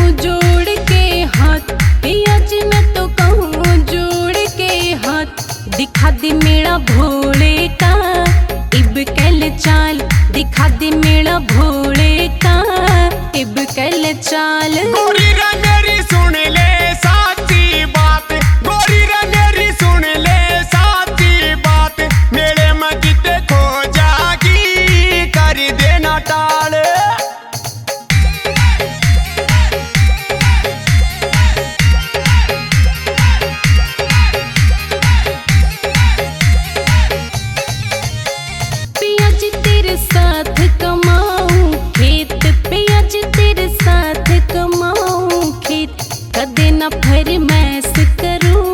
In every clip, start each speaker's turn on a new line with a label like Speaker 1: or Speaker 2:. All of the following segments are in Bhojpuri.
Speaker 1: कहूँ जोड़ के हाथ, पिया जी मैं तो कहूँ जोड़ के हाथ। दिखा दे मेरा भोले का इब कल चाल, दिखा दे मेरा भोले का इब कल चाल।
Speaker 2: गोरी रे मेरी सुन ले साची बात, गोरी रे मेरी सुन ले साची बात। मेरे मजिद खो जागी कर देना टाल।
Speaker 1: पिया जी तेरे साथ कमाऊं खेत, पिया जी तेरे साथ कमाऊं खेत। कदे न फरमाइश करूं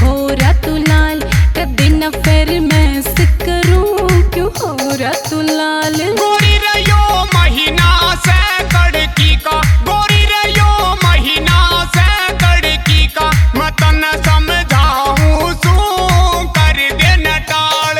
Speaker 1: होरा तू लाल, कदे न फरमाइश करूं क्यों होरा तू लाल।
Speaker 2: गोरी रे यो महीना से कड़की का, गोरी रे यो महीना से कड़की का। मैं तन्ने समझाऊं सू कर देना टाल।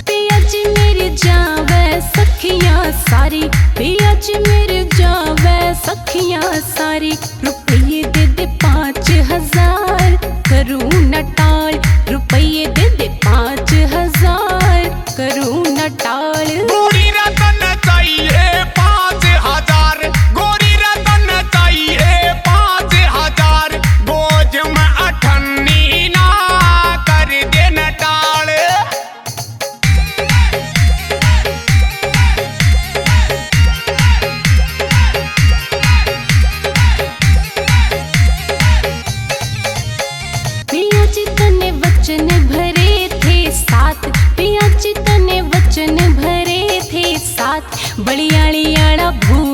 Speaker 1: पिया जी मेरे जावे सखियां सारी, पिया जी मेरे जावे सखियां सारी। रुपये दे दे 5,000 करूं न टाल, रुपये दे दे 5,000 करूं न टाल।
Speaker 2: गोरी रे तन्ने चाहिए 5,000, गोरी रे तन्ने चाहिए 5,000। बोझ में अठन्नी ना कर देना टाल।
Speaker 1: पिया जी तने वचन भरे थे साथ, पिया जी तने वचन भरे थे साथ। बलियाली आड़ा भू